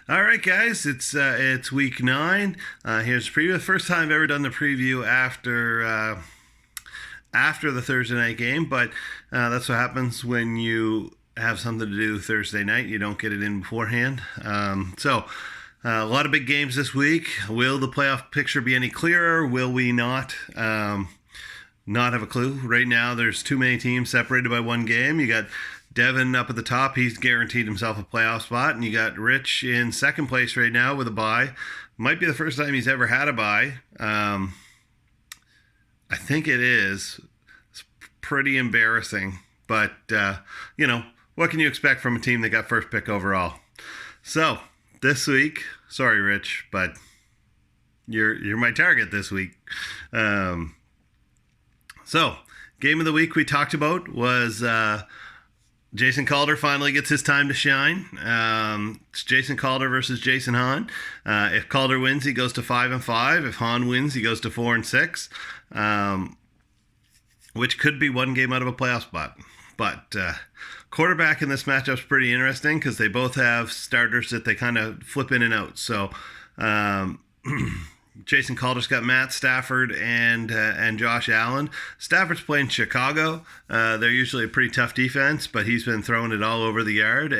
All right, guys, it's week 9. Here's the preview. The first time I've ever done the preview after the Thursday night game, but that's what happens when you have something to do Thursday night. You don't get it in beforehand. A lot of big games this week. Will the playoff picture be any clearer? Will we not? Not have a clue. Right now, there's too many teams separated by one game. You got Devon up at the top. He's guaranteed himself a playoff spot. And you got Rich in second place right now with a bye. Might be the first time he's ever had a bye. I think it is. It's pretty embarrassing. But, what can you expect from a team that got first pick overall? So, this week, sorry, Rich, but you're my target this week. Game of the week we talked about was Jason Calder finally gets his time to shine. It's Jason Calder versus Jason Hahn. If Calder wins, he goes to 5-5. If Hahn wins, he goes to 4-6, which could be one game out of a playoff spot. But quarterback in this matchup is pretty interesting because they both have starters that they kind of flip in and out. So Jason Calder's got Matt Stafford and Josh Allen. Stafford's playing Chicago. They're usually a pretty tough defense, but he's been throwing it all over the yard.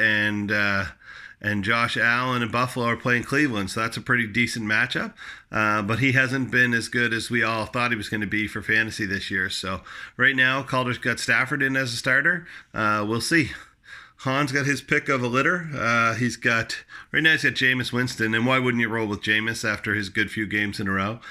And Josh Allen and Buffalo are playing Cleveland, so that's a pretty decent matchup. But he hasn't been as good as we all thought he was going to be for fantasy this year. So right now, Calder's got Stafford in as a starter. We'll see. Hahn's got his pick of a litter. Right now he's got Jameis Winston, and why wouldn't you roll with Jameis after his good few games in a row?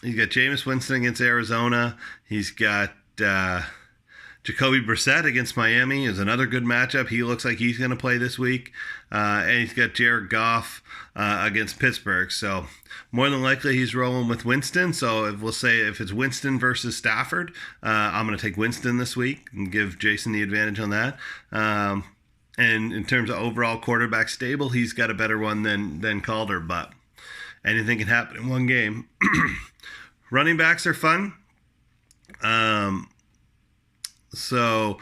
He's got Jameis Winston against Arizona. He's got Jacoby Brissett against Miami is another good matchup. He looks like he's going to play this week. And he's got Jared Goff against Pittsburgh. So more than likely he's rolling with Winston. So if it's Winston versus Stafford, I'm going to take Winston this week and give Jason the advantage on that. And in terms of overall quarterback stable, he's got a better one than Calder, but anything can happen in one game. Running backs are fun. So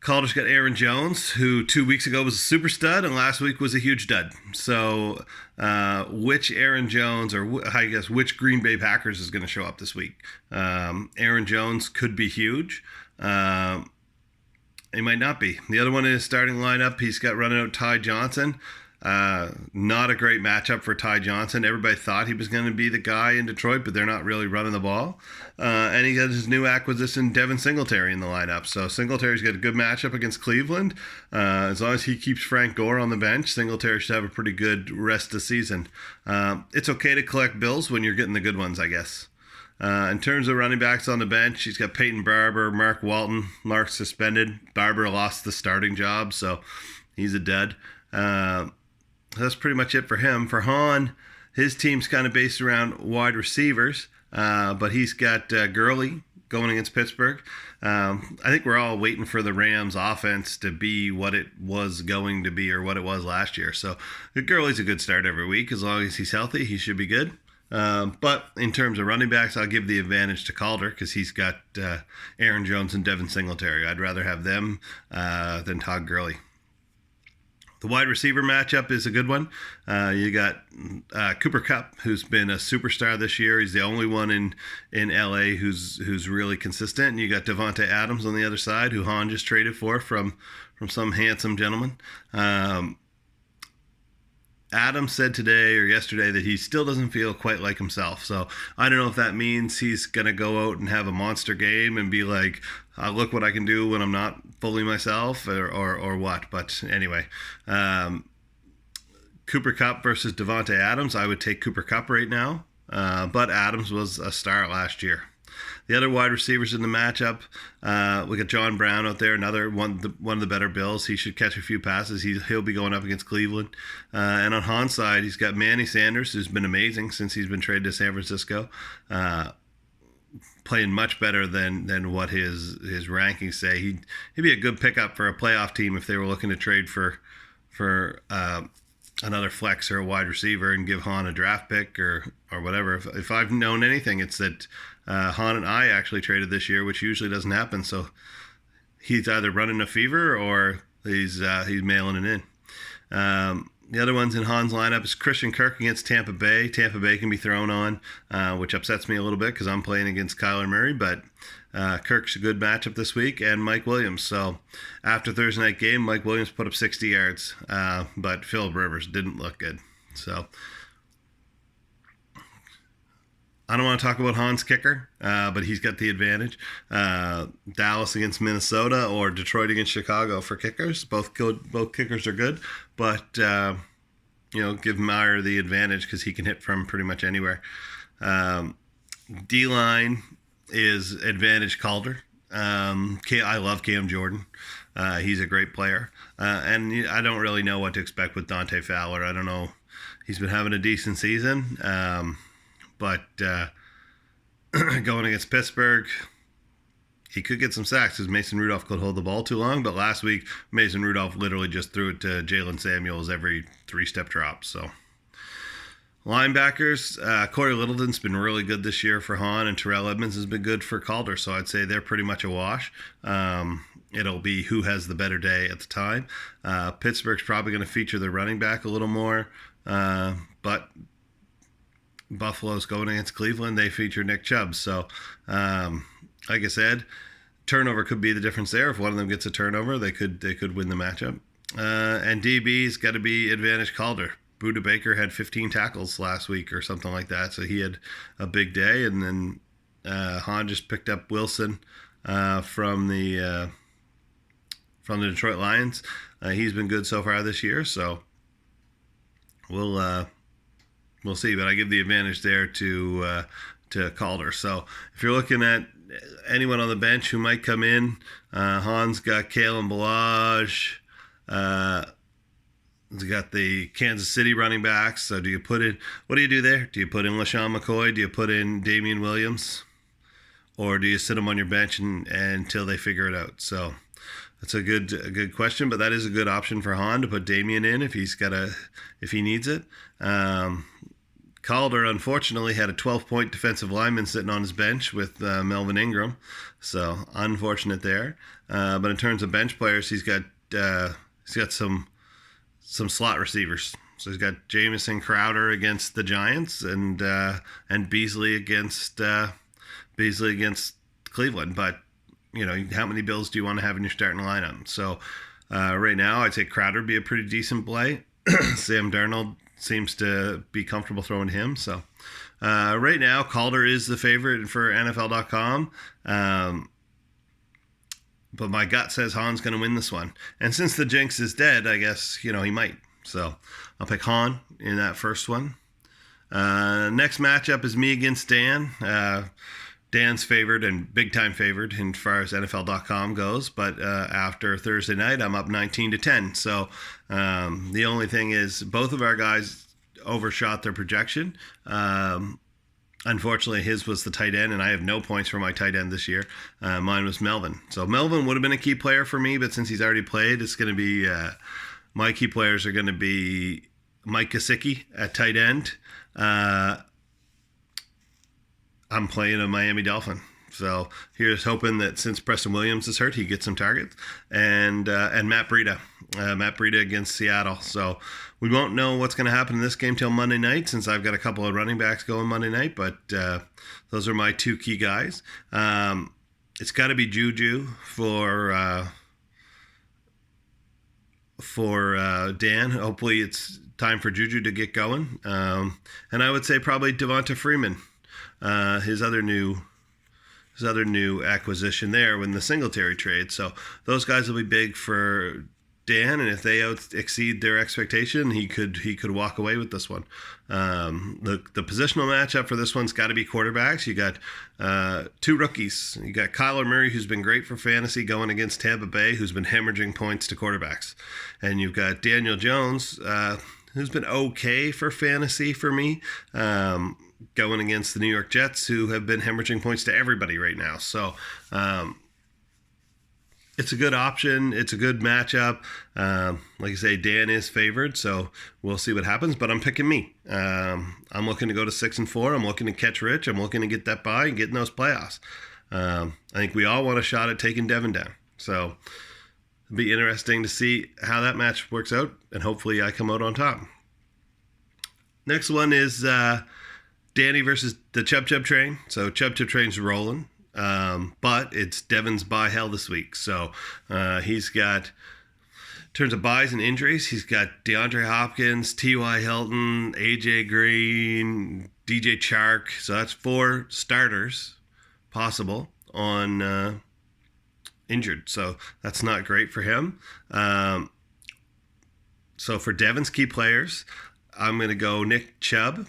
Calder's got Aaron Jones, who 2 weeks ago was a super stud and last week was a huge dud. So which Aaron Jones or I guess which Green Bay Packers is going to show up this week? Aaron Jones could be huge. He might not be. The other one in his starting lineup, he's got running out Ty Johnson. Not a great matchup for Ty Johnson. Everybody thought he was going to be the guy in Detroit, but they're not really running the ball. And he got his new acquisition, Devon Singletary, in the lineup. So Singletary's got a good matchup against Cleveland. As long as he keeps Frank Gore on the bench, Singletary should have a pretty good rest of the season. It's okay to collect bills when you're getting the good ones, I guess. In terms of running backs on the bench, he's got Peyton Barber, Mark Walton. Mark's suspended. Barber lost the starting job, so he's a dud. That's pretty much it for him. For Hahn, his team's kind of based around wide receivers, but he's got Gurley going against Pittsburgh. I think we're all waiting for the Rams offense to be what it was going to be or what it was last year. So Gurley's a good start every week. As long as he's healthy, he should be good. But in terms of running backs, I'll give the advantage to Calder because he's got Aaron Jones and Devin Singletary. I'd rather have them than Todd Gurley. The wide receiver matchup is a good one. You got Cooper Kupp, who's been a superstar this year. He's the only one in LA who's really consistent. And you got Devontae Adams on the other side, who Hahn just traded for from some handsome gentleman. Adams said today or yesterday that he still doesn't feel quite like himself. So I don't know if that means he's going to go out and have a monster game and be like, look what I can do when I'm not fully myself or what. But anyway, Cooper Kupp versus Devontae Adams. I would take Cooper Kupp right now. But Adams was a star last year. The other wide receivers in the matchup, we got John Brown out there, another one of the better Bills. He should catch a few passes. He'll be going up against Cleveland. And on Hahn's side, he's got Manny Sanders, who's been amazing since he's been traded to San Francisco, playing much better than what his rankings say. He'd be a good pickup for a playoff team if they were looking to trade for another flex or a wide receiver and give Hahn a draft pick or whatever. If I've known anything, it's that Hahn and I actually traded this year, which usually doesn't happen. So he's either running a fever or he's mailing it in. The other ones in Han's lineup is Christian Kirk against Tampa Bay. Tampa Bay can be thrown on, which upsets me a little bit because I'm playing against Kyler Murray, but Kirk's a good matchup this week, and Mike Williams. So after Thursday night game, Mike Williams put up 60 yards, but Phillip Rivers didn't look good. So I don't want to talk about Han's kicker, but he's got the advantage. Dallas against Minnesota or Detroit against Chicago for kickers. Both kickers are good, but give Meyer the advantage because he can hit from pretty much anywhere. D-line is advantage Calder. I love Cam Jordan. He's a great player. And I don't really know what to expect with Dante Fowler. I don't know. He's been having a decent season. But going against Pittsburgh, he could get some sacks because Mason Rudolph could hold the ball too long. But last week, Mason Rudolph literally just threw it to Jalen Samuels every 3-step drop. So linebackers, Corey Littleton's been really good this year for Hahn, and Terrell Edmonds has been good for Calder. So I'd say they're pretty much a wash. It'll be who has the better day at the time. Pittsburgh's probably going to feature the running back a little more, but Buffalo's going against Cleveland. They feature Nick Chubb. So, like I said, turnover could be the difference there. If one of them gets a turnover, they could win the matchup. And DB's got to be advantage Calder. Budda Baker had 15 tackles last week or something like that, so he had a big day. And then Hahn just picked up Wilson from the Detroit Lions. He's been good so far this year, so we'll see, but I give the advantage there to Calder. So if you're looking at anyone on the bench who might come in, Han's got Kalen Ballage. He's got the Kansas City running backs. So what do you do there? Do you put in LaShawn McCoy? Do you put in Damian Williams? Or do you sit them on your bench until they figure it out? So that's a good question, but that is a good option for Hahn to put Damian in if he needs it. Calder, unfortunately, had a 12-point defensive lineman sitting on his bench with Melvin Ingram, so unfortunate there. But in terms of bench players, he's got some slot receivers. So he's got Jamison Crowder against the Giants and Beasley against Cleveland. But how many Bills do you want to have in your starting lineup? So right now, I'd say Crowder would be a pretty decent play. Sam Darnold seems to be comfortable throwing him. So right now, Calder is the favorite for NFL.com. But my gut says Hahn's going to win this one. And since the jinx is dead, I guess, he might. So I'll pick Hahn in that first one. Next matchup is me against Dan. Dan's favored and big-time favored as far as NFL.com goes. But after Thursday night, I'm up 19-10. So the only thing is both of our guys overshot their projection. Unfortunately, his was the tight end, and I have no points for my tight end this year. Mine was Melvin. So Melvin would have been a key player for me, but since he's already played, it's going to be my key players are going to be Mike Gesicki at tight end. I'm playing a Miami Dolphin. So here's hoping that since Preston Williams is hurt, he gets some targets. And Matt Breida. Matt Breida against Seattle. So we won't know what's going to happen in this game till Monday night since I've got a couple of running backs going Monday night. But those are my two key guys. It's got to be Juju for Dan. Hopefully it's time for Juju to get going. And I would say probably Devonta Freeman. His other new acquisition there when the Singletary trade. So those guys will be big for Dan, and if they exceed their expectation, he could walk away with this one. The positional matchup for this one's got to be quarterbacks. You got two rookies. You got Kyler Murray, who's been great for fantasy, going against Tampa Bay, who's been hemorrhaging points to quarterbacks, and you've got Daniel Jones, who's been okay for fantasy for me. Going against the New York Jets, who have been hemorrhaging points to everybody right now. So it's a good option. It's a good matchup. Like I say, Dan is favored, so we'll see what happens. But I'm picking me. I'm looking to go to 6-4. I'm looking to catch Rich. I'm looking to get that bye and get in those playoffs. I think we all want a shot at taking Devon down. So It'll be interesting to see how that match works out, and hopefully I come out on top. Next one is Danny versus the Chub Chub Train. So Chub Chub Train's rolling, but it's Devon's bye hell this week. So he's got, in terms of buys and injuries, he's got DeAndre Hopkins, T.Y. Hilton, A.J. Green, DJ Chark. So that's 4 starters possible on injured. So that's not great for him. So for Devon's key players, I'm going to go Nick Chubb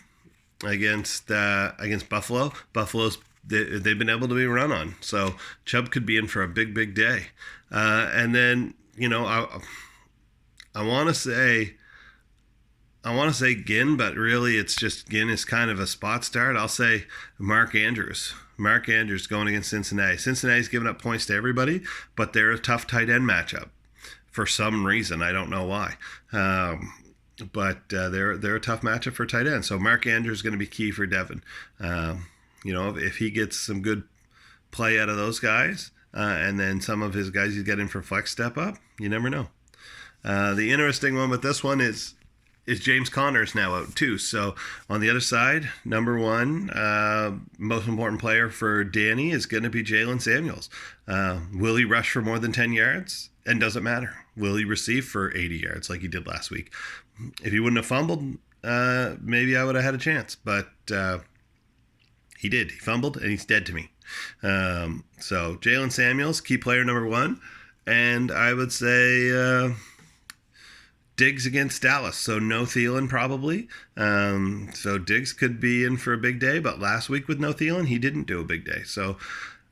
against Buffalo. Buffalo's they've been able to be run on, so Chubb could be in for a big day. And then I want to say Ginn, but really it's just Ginn is kind of a spot start. I'll say Mark Andrews. Mark Andrews going against Cincinnati. Cincinnati's giving up points to everybody, but they're a tough tight end matchup for some reason. I don't know why. But they're a tough matchup for tight end. So Mark Andrews is going to be key for Devon. If he gets some good play out of those guys, and then some of his guys he's getting for flex step up, you never know. The interesting one with this one is James Conner's now out too. So on the other side, number one, most important player for Danny is going to be Jalen Samuels. Will he rush for more than 10 yards? And doesn't matter. Will he receive for 80 yards like he did last week? If he wouldn't have fumbled, maybe I would have had a chance. But he did. He fumbled, and he's dead to me. So Jalen Samuels, key player number one. And I would say Diggs against Dallas. So no Thielen probably. So Diggs could be in for a big day. But last week with no Thielen, he didn't do a big day. So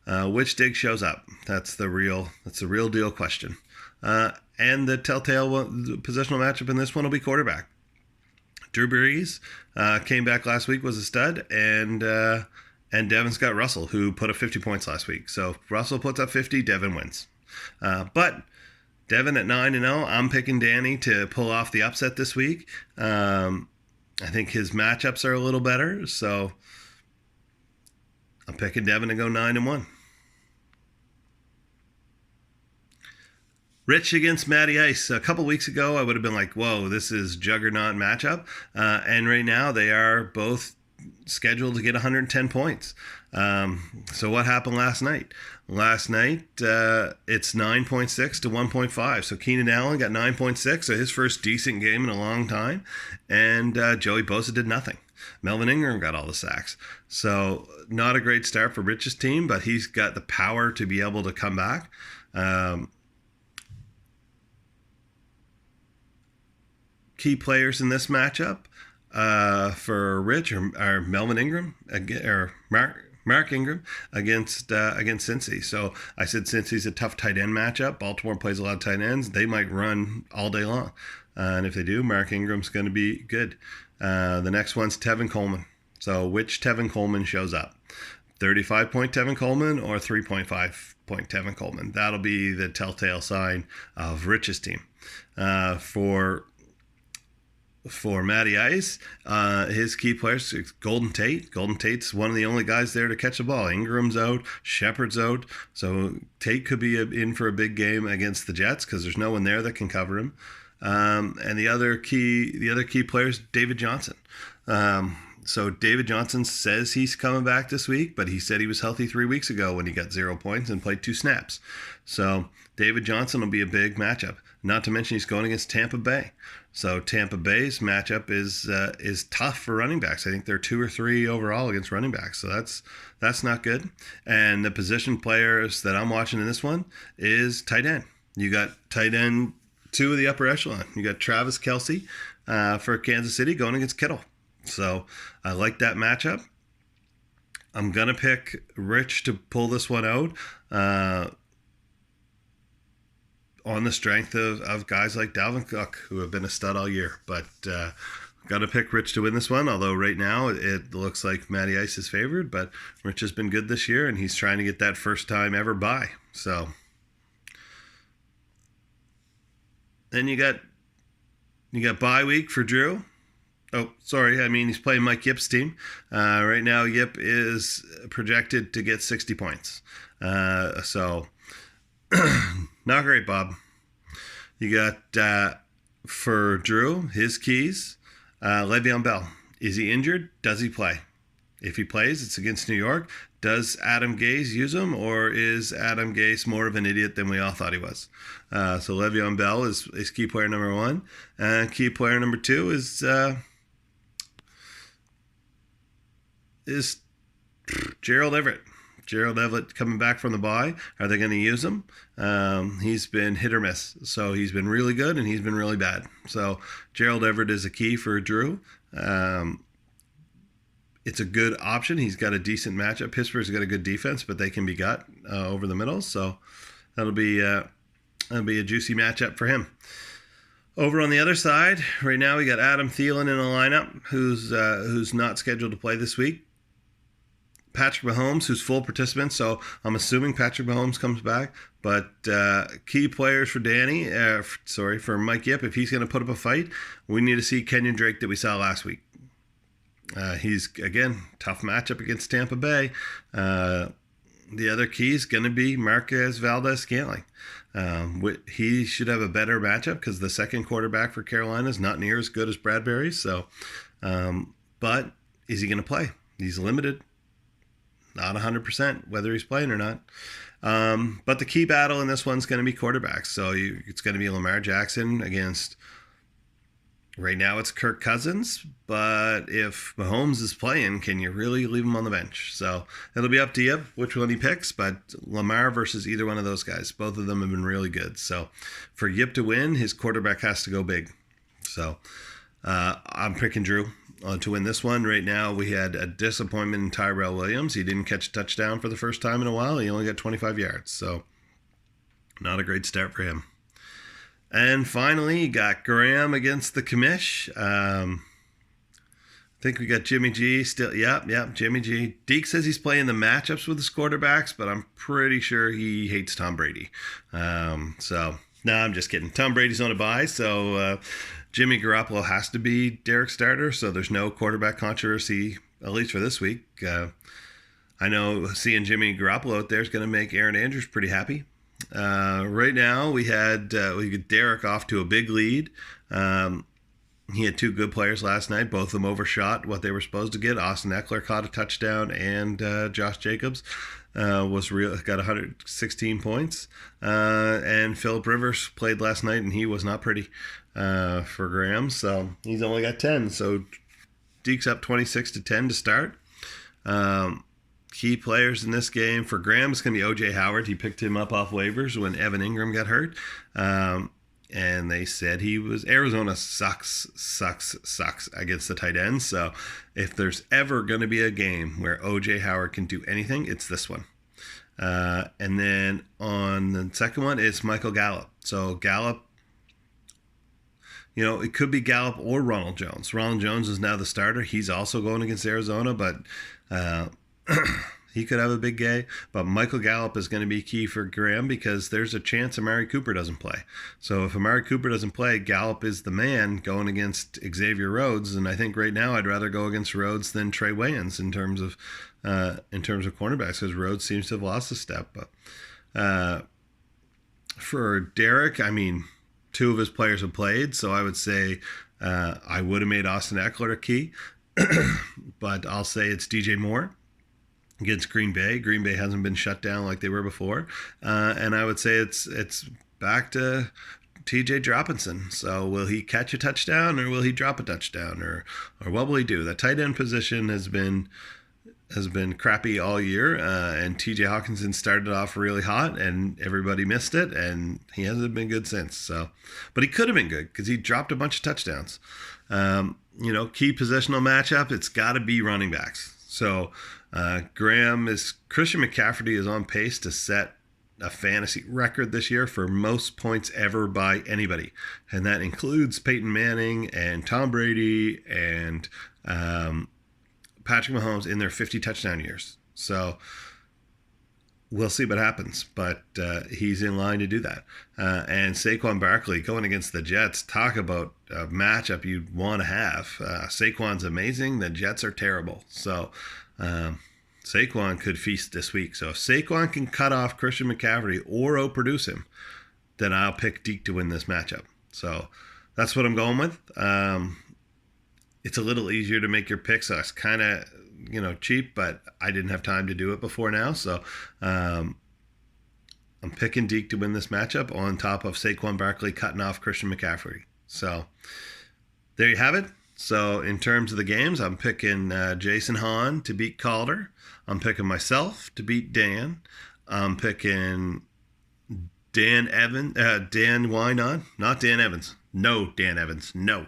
which Diggs shows up? That's the real deal question. And the telltale positional matchup in this one will be quarterback. Drew Brees came back last week, was a stud, and Devon's got Russell, who put up 50 points last week. So Russell puts up 50, Devon wins. But Devon at 9-0, I'm picking Danny to pull off the upset this week. I think his matchups are a little better, so I'm picking Devon to go 9-1. Rich against Matty Ice. A couple weeks ago, I would have been like, whoa, this is juggernaut matchup. And right now, they are both scheduled to get 110 points. So what happened last night? Last night, it's 9.6 to 1.5. So Keenan Allen got 9.6, so his first decent game in a long time. And Joey Bosa did nothing. Melvin Ingram got all the sacks. So not a great start for Rich's team, but he's got the power to be able to come back. Key players in this matchup for Rich are Melvin Ingram or Mark Ingram against Cincy. So I said Cincy's a tough tight end matchup. Baltimore plays a lot of tight ends. They might run all day long. And if they do, Mark Ingram's going to be good. The next one's Tevin Coleman. So which Tevin Coleman shows up? 35-point Tevin Coleman or 3.5-point Tevin Coleman? That'll be the telltale sign of Rich's team. For Matty Ice, his key players, Golden Tate. Golden Tate's one of the only guys there to catch the ball. Ingram's out, Shepard's out, so Tate could be in for a big game against the Jets because there's no one there that can cover him. And the other key players, David Johnson. So David Johnson says he's coming back this week, but he said he was healthy 3 weeks ago when he got 0 points and played 2 snaps. So David Johnson will be a big matchup. Not to mention he's going against Tampa Bay. So Tampa Bay's matchup is tough for running backs. I think they're 2 or 3 overall against running backs. So that's not good. And the position players that I'm watching in this one is tight end. You got tight end 2 of the upper echelon. You got Travis Kelce for Kansas City going against Kittle. So I like that matchup. I'm going to pick Rich to pull this one out on the strength of guys like Dalvin Cook, who have been a stud all year. But got to pick Rich to win this one, although right now it looks like Matty Ice is favored. But Rich has been good this year, and he's trying to get that first time ever bye. So then you got bye week for Drew. Oh, sorry. I mean, he's playing Mike Yip's team. Right now, Yip is projected to get 60 points. So, not great, Bob. You got for Drew, his keys, Le'Veon Bell. Is he injured? Does he play? If he plays, it's against New York. Does Adam Gase use him, or is Adam Gase more of an idiot than we all thought he was? So Le'Veon Bell is key player number one. Key player number two is Gerald Everett. Gerald Everett coming back from the bye. Are they going to use him? He's been hit or miss. So he's been really good and he's been really bad. So Gerald Everett is a key for Drew. It's a good option. He's got a decent matchup. Pittsburgh's got a good defense, but they can be got over the middle. So that'll be a juicy matchup for him. Over on the other side, right now we got Adam Thielen in the lineup, who's not scheduled to play this week. Patrick Mahomes, who's full participant, so I'm assuming Patrick Mahomes comes back. But key players for for Mike Yip, if he's going to put up a fight, we need to see Kenyon Drake that we saw last week. He's, again, tough matchup against Tampa Bay. The other key is going to be Marquez Valdes-Scantling. He should have a better matchup because the second quarterback for Carolina is not near as good as Bradbury. So, but is he going to play? He's limited. Not 100% whether he's playing or not. But the key battle in this one's going to be quarterbacks. So it's going to be Lamar Jackson against, right now it's Kirk Cousins. But if Mahomes is playing, can you really leave him on the bench? So it'll be up to you which one he picks. But Lamar versus either one of those guys, both of them have been really good. So for Yip to win, his quarterback has to go big. So I'm picking Drew to win this one. Right now, we had a disappointment in Tyrell Williams. He didn't catch a touchdown for the first time in a while. He only got 25 yards, so not a great start for him. And finally, you got Graham against the Commish. I think we got Jimmy G still. Yep, Jimmy G. Deke says he's playing the matchups with his quarterbacks, but I'm pretty sure he hates Tom Brady. No, I'm just kidding. Tom Brady's on a bye, so Jimmy Garoppolo has to be Derek's starter, so there's no quarterback controversy, at least for this week. I know seeing Jimmy Garoppolo out there is going to make Aaron Andrews pretty happy. Right now, we got Derek off to a big lead. He had two good players last night. Both of them overshot what they were supposed to get. Austin Eckler caught a touchdown, and Josh Jacobs got 116 points. And Phillip Rivers played last night, and he was not pretty for Graham. So he's only got 10. So Deke's up 26-10 to start. Key players in this game for Graham is going to be O.J. Howard. He picked him up off waivers when Evan Ingram got hurt. And they said Arizona sucks against the tight ends. So if there's ever going to be a game where O.J. Howard can do anything, it's this one. And then on the second one, it's Michael Gallup. So Gallup, it could be Gallup or Ronald Jones. Ronald Jones is now the starter. He's also going against Arizona, but he could have a big day. But Michael Gallup is going to be key for Graham because there's a chance Amari Cooper doesn't play. So if Amari Cooper doesn't play, Gallup is the man going against Xavier Rhodes. And I think right now I'd rather go against Rhodes than Trey Wayans in terms of cornerbacks, because Rhodes seems to have lost a step. But for Derek, two of his players have played, so I would say I would have made Austin Eckler a key. But I'll say it's DJ Moore against Green Bay. Green Bay hasn't been shut down like they were before. And I would say it's back to TJ Droppinson. So will he catch a touchdown, or will he drop a touchdown, or what will he do? The tight end position has been crappy all year, and TJ Hawkinson started off really hot and everybody missed it, and he hasn't been good since. So, but he could have been good because he dropped a bunch of touchdowns. Key positional matchup, it's got to be running backs. So Christian McCaffrey is on pace to set a fantasy record this year for most points ever by anybody. And that includes Peyton Manning and Tom Brady and Patrick Mahomes in their 50 touchdown years. So we'll see what happens, but he's in line to do that. And Saquon Barkley going against the Jets, talk about a matchup you'd want to have. Saquon's amazing. The Jets are terrible. So Saquon could feast this week. So if Saquon can cut off Christian McCaffrey or outproduce him, then I'll pick Deke to win this matchup. So that's what I'm going with. It's a little easier to make your picks, so it's kind of, cheap, but I didn't have time to do it before now. So I'm picking Deke to win this matchup on top of Saquon Barkley cutting off Christian McCaffrey. So there you have it. So in terms of the games, I'm picking Jason Hahn to beat Calder. I'm picking myself to beat Dan. I'm picking Dan Wynod, not Dan Evans. No, Dan Evans, no.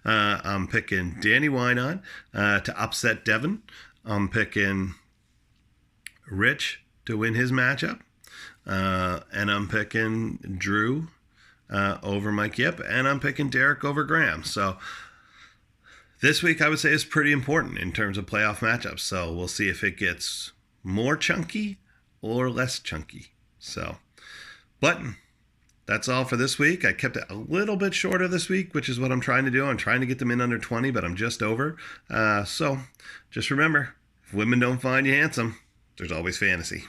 I'm picking Danny Wynod to upset Devon. I'm picking Rich to win his matchup. And I'm picking Drew over Mike Yip. And I'm picking Derek over Graham. So this week I would say is pretty important in terms of playoff matchups. So we'll see if it gets more chunky or less chunky. But that's all for this week. I kept it a little bit shorter this week, which is what I'm trying to do. I'm trying to get them in under 20, but I'm just over. So just remember, if women don't find you handsome, there's always fantasy.